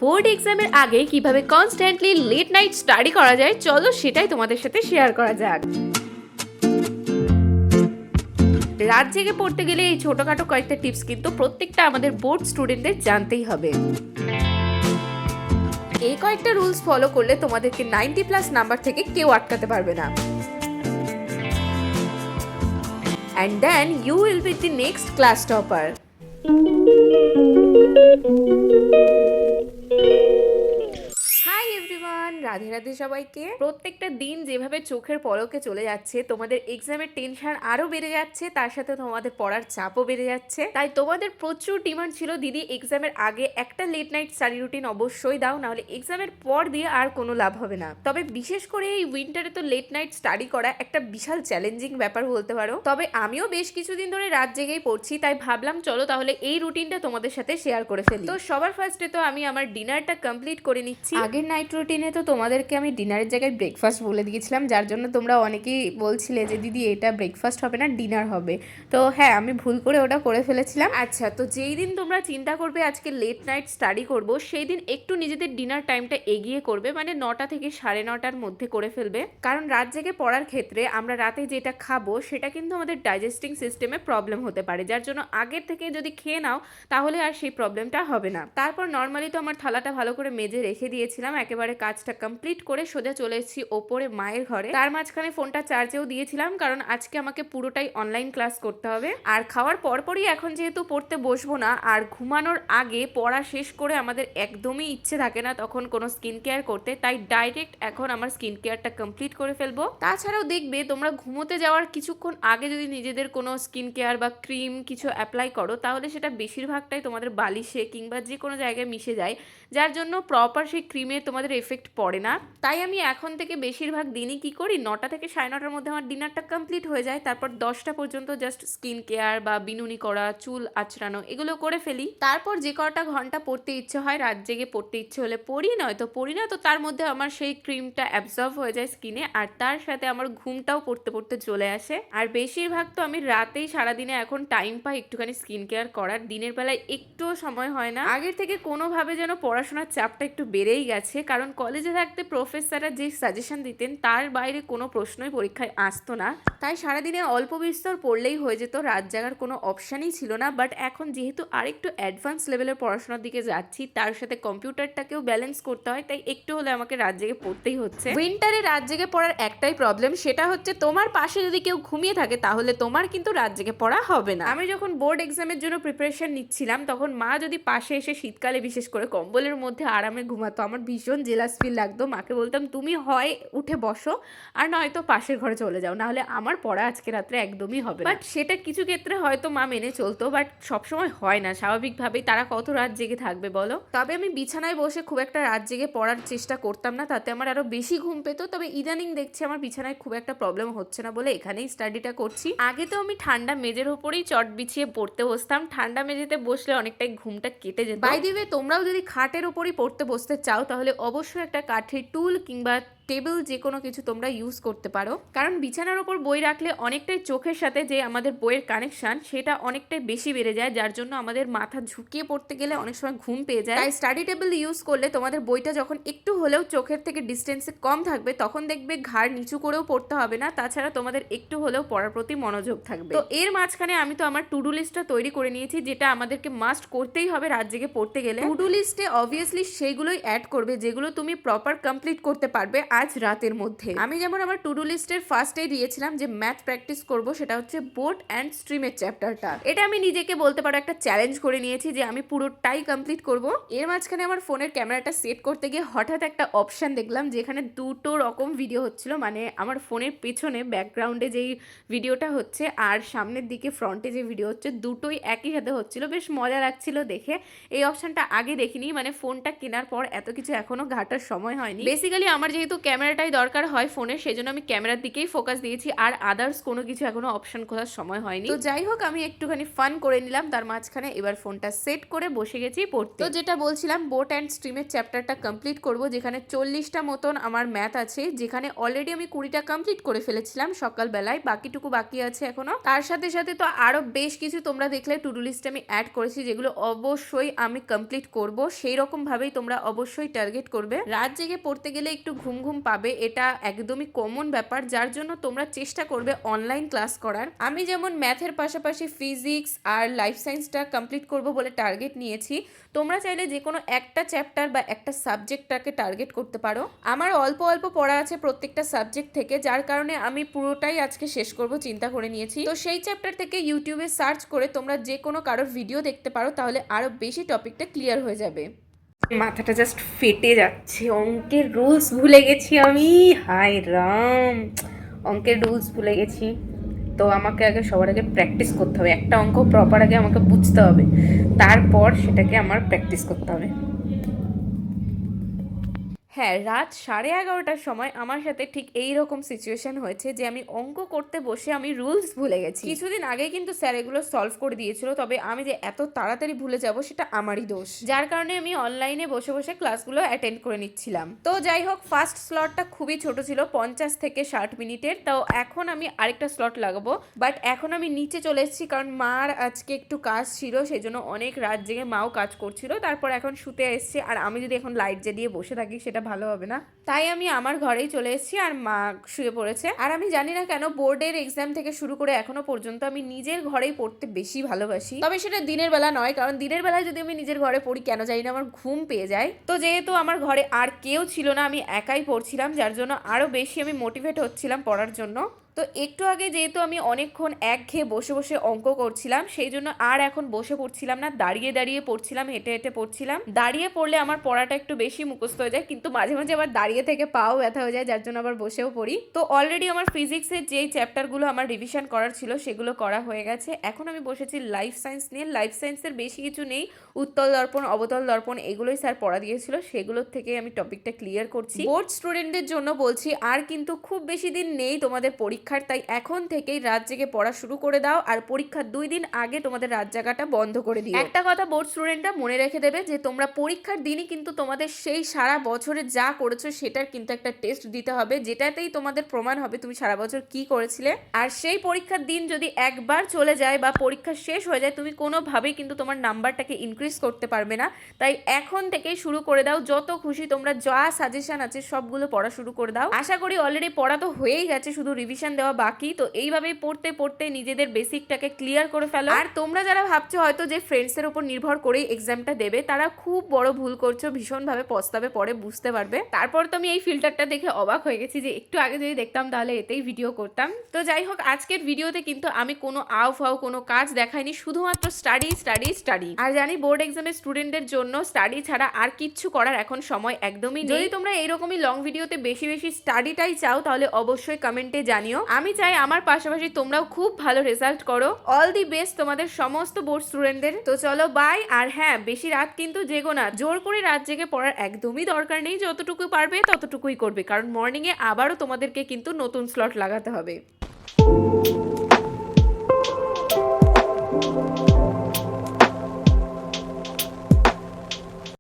Board এক্সামের আগে কিভাবে কনস্ট্যান্টলি লেট নাইট স্টাডি করা যায়, চলো সেটাই তোমাদের সাথে শেয়ার করা যাক। রাত জেগে পড়তে গেলে এই ছোটখাটো কয়েকটা টিপস কিন্তু প্রত্যেকটা আমাদের বোর্ড স্টুডেন্টদের জানতেই হবে। এই কয়েকটা রুলস ফলো করলে তোমাদেরকে 90+ নাম্বার থেকে কেউ আটকাতে পারবে না। And then you will be the next class topper. Hi everyone, Radhe Radhe সবাইকে। প্রত্যেকটা দিন যেভাবে চোখের পলকে চলে যাচ্ছে, তোমাদের এক্সামের টেনশন আরো বেড়ে যাচ্ছে, তার সাথে তোমাদের পড়ার চাপও বেড়ে যাচ্ছে। তাই তোমাদের প্রচুর ডিমান্ড ছিল, দিদি এক্সামের আগে একটা লেট নাইট স্টাডি রুটিন অবশ্যই দাও, নাহলে এক্সামের পর দিয়ে আর কোনো লাভ হবে না। তবে বিশেষ করে এই উইন্টারে তো লেট নাইট স্টাডি করা একটা বিশাল চ্যালেঞ্জিং ব্যাপার বলতে পারো। তবে আমিও বেশ কিছুদিন ধরে রাত জেগেই পড়ছি, তাই ভাবলাম চলো তাহলে এই রুটিনটা তোমাদের সাথে শেয়ার করে ফেলি। তো সবার ফার্স্টে তো আমি আমার ডিনারটা কমপ্লিট করে নিচ্ছি। আগের নাইট রুটিনে তো তোমাদেরকে আমি ডিনারের জায়গায় ব্রেকফাস্ট বলে দিয়েছিলাম, যার জন্য তোমরা অনেকেই বলছিলে যে দিদি এটা ব্রেকফাস্ট হবে না, ডিনার হবে। তো হ্যাঁ, আমি ভুল করে ওটা করে ফেলেছিলাম। আচ্ছা, তো যেই দিন তোমরা চিন্তা করবে আজকে লেট নাইট স্টাডি করব, সেই দিন একটু নিজেদের ডিনার টাইমটা এগিয়ে করবে, মানে 9টা থেকে 9:30টার মধ্যে করে ফেলবে। কারণ রাত জেগে পড়ার ক্ষেত্রে আমরা রাতে যেটা খাবো সেটা কিন্তু আমাদের ডাইজেস্টিং সিস্টেমে প্রবলেম হতে পারে, যার জন্য আগের থেকে যদি খেয়ে নাও তাহলে আর সেই প্রবলেমটা হবে না। তারপর নর্মালি তো আমার থালাটা ভালো করে মেজে রেখে দিয়েছিলাম, একেবারে কাজটা কমপ্লিট করে সোজা চলে এসেছি ওপরে মায়ের ঘরে। তার মাঝখানে ফোনটা চার্জেও দিয়েছিলাম, কারণ আজকে আমাকে পুরোটাই অনলাইন ক্লাস করতে হবে। আর খাওয়ার পরপরই এখন যেহেতু পড়তে বসবো না, আর ঘুমানোর আগে পড়া শেষ করে আমাদের একদমই ইচ্ছে থাকে না তখন কোনো স্কিন কেয়ার করতে, তাই ডাইরেক্ট এখন আমার স্কিন কেয়ারটা কমপ্লিট করে ফেলবো। তাছাড়াও দেখবে তোমরা ঘুমোতে যাওয়ার কিছুক্ষণ আগে যদি নিজেদের কোনো স্কিন কেয়ার বা ক্রিম কিছু অ্যাপ্লাই করো, তাহলে সেটা বেশিরভাগটাই তোমাদের বালিশে কিংবা যে কোনো জায়গায় মিশে যায়, যার জন্য প্রপার সেই ক্রিমে তোমাদের এফেক্ট পড়ে না। তাই আমি এখন থেকে বেশিরভাগ দিনই কি করি, 9টা থেকে 9:30টার মধ্যে আমার ডিনারটা কমপ্লিট হয়ে যায়, তারপর 10টা পর্যন্ত জাস্ট স্কিন কেয়ার বা বিনুনি করা, চুল আঁচড়ানো এগুলো করে ফেলি। তারপর যে কটা ঘন্টা পড়তে ইচ্ছে হয়, রাত জেগে পড়তে ইচ্ছে হলে পড়ি, নয়তো পড়ি না। তো তার মধ্যে আমার সেই ক্রিমটা অ্যাবজর্ব হয়ে যায় স্কিনে, আর তার সাথে আমার ঘুমটাও পড়তে পড়তে চলে আসে। আর বেশিরভাগ তো আমি রাতেই সারাদিনে এখন টাইম পাই একটুখানি স্কিন কেয়ার করার, দিনের বেলায় একটুও সময় হয় না। আগের থেকে কোনোভাবে যেন পড়াশোনার চাপটা একটু বেড়েই গেছে, কারণ কলেজে থাকতে প্রফেসররা যে সাজেশন দিতেন তার বাইরে কোনো প্রশ্নই পরীক্ষায় আসতো না, তাই সারাদিনে অল্প বিস্তর পড়লেই হয়ে যেত, রাত জাগার কোনো অপশানই ছিল না। বাট এখন যেহেতু আরেকটু অ্যাডভান্স লেভেলের পড়াশোনার দিকে যাচ্ছি, তার সাথে কম্পিউটারটাকেও ব্যালেন্স করতে হয়, তাই একটু হলে আমাকে রাত জেগে পড়তেই হচ্ছে। উইন্টারে রাত জেগে পড়ার একটাই প্রবলেম, সেটা হচ্ছে তোমার পাশে যদি কেউ ঘুমিয়ে থাকে তাহলে তোমার কিন্তু রাত জেগে পড়া হবে না। আমি যখন বোর্ড এক্সামের জন্য প্রিপারেশন নিচ্ছিলাম, তখন মা যদি পাশে এসে শীতকালে বিশেষ করে কম্বলের মধ্যে আরামে ঘুমাতো, আমার ভীষণ জেলাস ফিল লাগতো। মাকে বলতাম তুমি হয় উঠে বসো আর নয়তো পাশের ঘরে চলে যাও, নাহলে আমার পড়া আজকে রাত্রে একদমই হবে না। বাট সেটা কিছু ক্ষেত্রে হয়তো মা মেনে চলতো, বাট সবসময় হয় না। স্বাভাবিকভাবেই তারা কত রাত জেগে থাকবে বলো। তবে আমি বিছানায় বসে খুব একটা রাত জেগে পড়ার চেষ্টা করতাম না, তাতে আমার আরো বেশি ঘুম পেতো। তবে ইদানিং দেখছি আমার বিছানায় খুব একটা প্রবলেম হচ্ছে না বলে এখানেই স্টাডিটা করছি। আগে তো আমি ঠান্ডা মেজের উপরেই চট বিছিয়ে পড়তে বসতাম, ঠান্ডা মেঝেতে বসলে অনেকটাই ঘুমটা কেটে যেত। বাই দি ওয়ে, তোমরাও যদি খাটের উপরই পড়তে বসতে চাও তাহলে অবশ্যই একটা কাঠের টুল কিংবা টেবিল যে কোনো কিছু তোমরা ইউজ করতে পারো, কারণ বিছানার ওপর বই রাখলে অনেকটাই চোখের সাথে যে আমাদের বইয়ের কানেকশন সেটা অনেকটাই বেশি বেড়ে যায়, যার জন্য আমাদের মাথা ঝুঁকিয়ে পড়তে গেলে অনেক সময় ঘুম পেয়ে যায়। তাই স্টাডি টেবিল ইউজ করলে তোমাদের বইটা যখন একটু হলেও চোখের থেকে ডিস্টেন্সে কম থাকবে, তখন দেখবে ঘাড় নিচু করেও পড়তে হবে না, তাছাড়া তোমাদের একটু হলেও পড়ার প্রতি মনোযোগ থাকবে। তো এর মাঝখানে আমি তো আমার টু ডু লিস্টটা তৈরি করে নিয়েছি, যেটা আমাদেরকে মাস্ট করতেই হবে রাত জেগে পড়তে গেলে। টু ডু লিস্টে অবভিয়াসলি সেইগুলোই অ্যাড করবে যেগুলো তুমি প্রপার কমপ্লিট করতে পারবে আজ রাতের মধ্যে। আমি যেমন আমার টু ডু লিস্টের ফার্স্টেই দিয়েছিলাম যে ম্যাথ প্র্যাকটিস করব, সেটা হচ্ছে বোট অ্যান্ড স্ট্রিমের চ্যাপ্টারটা। এটা আমি নিজেকে বলতে পারো একটা চ্যালেঞ্জ করে নিয়েছি যে আমি পুরোটাই কমপ্লিট করব। এর মাঝখানে আমার ফোনের ক্যামেরাটা সেট করতে গিয়ে হঠাৎ একটা অপশন দেখলাম যেখানে দুটো রকম ভিডিও হচ্ছিল, মানে আমার ফোনের পেছনে ব্যাকগ্রাউন্ডে যেই ভিডিওটা হচ্ছে আর সামনের দিকে ফ্রন্টে যে ভিডিও হচ্ছে, দুটোই একই সাথে হচ্ছিল। বেশ মজা লাগছিল দেখে। এই অপশনটা আগে দেখিনি, মানে ফোনটা কেনার পর এত কিছু এখনো ঘাটার সময় হয়নি। বেসিক্যালি আমার যেহেতু ক্যামেরাটাই দরকার হয় ফোনের, সেজন্য আমি ক্যামেরার দিকেই ফোকাস দিয়েছি, আর আদার্স কোনো কিছু এখনো অপশন খোঁজার সময় হয়নি। তো যাই হোক, আমি একটুখানি ফান করে নিলাম তার মাঝখানে। এবার ফোনটা সেট করে বসে গেছি পড়তে। তো যেটা বলছিলাম, বোট অ্যান্ড স্ট্রিমের চ্যাপ্টারটা কমপ্লিট করব, যেখানে 40টা মতন আমার ম্যাথ আছে, যেখানে অলরেডি আমি 20টা কমপ্লিট করে ফেলেছিলাম সকালবেলায়, বাকিটুকু বাকি আছে এখনো। তার সাথে সাথে তো আরো বেশ কিছু তোমরা দেখলে টু ডু লিস্টে আমি অ্যাড করেছি, যেগুলো অবশ্যই আমি কমপ্লিট করব। সেই রকম ভাবেই তোমরা অবশ্যই টার্গেট করবে। রাত জেগে পড়তে গেলে একটু ঘুম ঘুম পাবে, এটা একদমই কমন ব্যাপার, যার জন্য তোমরা চেষ্টা করবে অনলাইন ক্লাস করার। আমি যেমন ম্যাথের পাশাপাশি ফিজিক্স আর লাইফ সায়েন্সটা কমপ্লিট করব বলে টার্গেট নিয়েছি, তোমরা চাইলে যে কোনো একটা চ্যাপ্টার বা একটা সাবজেক্টটাকে টার্গেট করতে পারো। আমার অল্প অল্প পড়া আছে প্রত্যেকটা সাবজেক্ট থেকে, যার কারণে আমি পুরোটাই আজকে শেষ করব চিন্তা করে নিয়েছি। তো সেই চ্যাপ্টার থেকে ইউটিউবে সার্চ করে তোমরা যে কোনো কারোর ভিডিও দেখতে পারো, তাহলে আরো বেশি টপিকটা ক্লিয়ার হয়ে যাবে। মাথাটা জাস্ট ফেটে যাচ্ছে, অঙ্কের রুলস ভুলে গেছি আমি। হায় রাম, অঙ্কের রুলস ভুলে গেছি। তো আমাকে আগে সবার আগে প্র্যাকটিস করতে হবে, একটা অঙ্ক প্রপার আগে আমাকে বুঝতে হবে, তারপর সেটাকে আমার প্র্যাকটিস করতে হবে। হ্যাঁ, রাত 11:30টার সময় আমার সাথে ঠিক এই রকম সিচুয়েশন হয়েছে যে আমি অঙ্ক করতে বসে আমি রুলস ভুলে গেছি। কিছুদিন আগে কিন্তু স্যার এগুলো সলভ করে দিয়েছিল, তবে আমি যে এত তাড়াতাড়ি ভুলে যাব সেটা আমারই দোষ, যার কারণে আমি অনলাইনে বসে বসে ক্লাসগুলো অ্যাটেন্ড করে নিচ্ছিলাম। তো যাই হোক, ফার্স্ট স্লটটা খুবই ছোট ছিল, 50 থেকে 60 মিনিটের। তো এখন আমি আরেকটা স্লট লাগাবো, বাট এখন আমি নিচে চলে এসেছি, কারণ মার আজকে একটু কাজ ছিল, সেই জন্য অনেক রাত জেগে মাও কাজ করছিল। তারপর এখন শুতে এসেছি, আর আমি যদি এখন লাইট জ্বালিয়ে বসে থাকি সেটা ভালো হবে না, তাই আমি আমার ঘরেই চলে এসেছি, আর মা শুয়ে পড়েছে। আর আমি জানি না কেন বোর্ডের এক্সাম থেকে শুরু করে এখনো পর্যন্ত আমি নিজের ঘরেই পড়তে বেশি ভালোবাসি, তবে সেটা দিনের বেলা নয়, কারণ দিনের বেলায় যদি আমি নিজের ঘরে পড়ি কেন জানি না আমার ঘুম পেয়ে যায়। তো যেহেতু আমার ঘরে আর কেউ ছিল না, আমি একাই পড়ছিলাম, যার জন্য আরো বেশি আমি মোটিভেট হচ্ছিলাম পড়ার জন্য। তো একটু আগে যেহেতু আমি অনেকক্ষণ একঘেয়ে বসে বসে অঙ্ক করছিলাম, সেই জন্য আর এখন বসে পড়ছিলাম না, দাঁড়িয়ে দাঁড়িয়ে পড়ছিলাম, হেঁটে হেঁটে পড়ছিলাম। দাঁড়িয়ে পড়লে আমার পড়াটা একটু বেশি মুখস্থ হয়ে যায়, কিন্তু মাঝে মাঝে আবার দাঁড়িয়ে থেকে পাও ব্যথা হয়ে যায়, যার জন্য আবার বসেও পড়ি। তো অলরেডি আমার ফিজিক্সের যেই চ্যাপ্টারগুলো আমার রিভিশন করার ছিল সেগুলো করা হয়ে গেছে। এখন আমি বসেছি লাইফ সায়েন্স নিয়ে। লাইফ সায়েন্সের বেশি কিছু নেই, উত্তল দর্পণ, অবতল দর্পণ এগুলোই স্যার পড়া দিয়েছিল, সেগুলোর থেকে আমি টপিকটা ক্লিয়ার করছি। বোর্ড স্টুডেন্টদের জন্য বলছি, আর কিন্তু খুব বেশি দিন নেই তোমাদের পরীক্ষার, তাই এখন থেকেই রাত জেগে পড়া শুরু করে দাও, আর পরীক্ষার 2 দিন আগে তোমাদের রাত জাগাটা বন্ধ করে দিও। একটা কথা বোর্ড স্টুডেন্টরা মনে রেখে দেবে, যে তোমরা পরীক্ষার দিনই কিন্তু তোমাদের সেই সারা বছরে যা করেছো সেটার কিন্তু একটা টেস্ট দিতে হবে, যেটাতেই তোমাদের প্রমাণ হবে তুমি সারা বছর কি করেছিলে। আর সেই পরীক্ষার দিন যদি একবার চলে যায় বা পরীক্ষা শেষ হয়ে যায়, তুমি কোনোভাবেই কিন্তু তোমার নাম্বারটাকে ইনক্রিজ করতে পারবে না। তাই এখন থেকেই শুরু করে দাও, যত খুশি তোমরা যা সাজেশন আছে সবগুলো পড়া শুরু করে দাও। আশা করি অলরেডি পড়া তো হয়েই গেছে, শুধু রিভিশন দেওয়া বাকি। তো এইভাবেই পড়তে পড়তে নিজেদের বেসিকটাকে ক্লিয়ার করে ফেলো। আর তোমরা যারা ভাবছো হয়তো যে ফ্রেন্ডসের উপর নির্ভর করেই এক্সামটা দেবে, তারা খুব বড় ভুল করছো, ভীষণভাবে পস্তাবে, পরে বুঝতে পারবে। তারপর তো আমি এই ফিল্টারটা দেখে অবাক হয়ে গেছি, যে একটু আগে যদি দেখতাম তাহলে এতেই ভিডিও করতাম। তো যাই হোক, আজকের ভিডিওতে কিন্তু আমি কোনো আউ ফাউ কোনো কাজ দেখাইনি, শুধুমাত্র স্টাডি স্টাডি স্টাডি। আর জানি বোর্ড এক্সামের স্টুডেন্টদের জন্য স্টাডি ছাড়া আর কিচ্ছু করার এখন সময় একদমই নেই। যদি তোমরা এইরকমই লং ভিডিওতে বেশি বেশি স্টাডিটাই চাও, তাহলে অবশ্যই কমেন্টে জানিও। আমি চাই আমার পাশাপাশি তোমরাও খুব ভালো রেজাল্ট করো। অল দি বেস্ট তোমাদের সমস্ত বোর্ড স্টুডেন্টদের। তো চলো বাই। আর হ্যাঁ, বেশি রাত কিন্তু জেগো না, জোর করে রাত জেগে পড়ার একদমই দরকার নেই, যতটুকু পারবে ততটুকুই করবে, কারণ মর্নিংয়ে আবারও তোমাদেরকে কিন্তু নতুন স্লট লাগাতে হবে।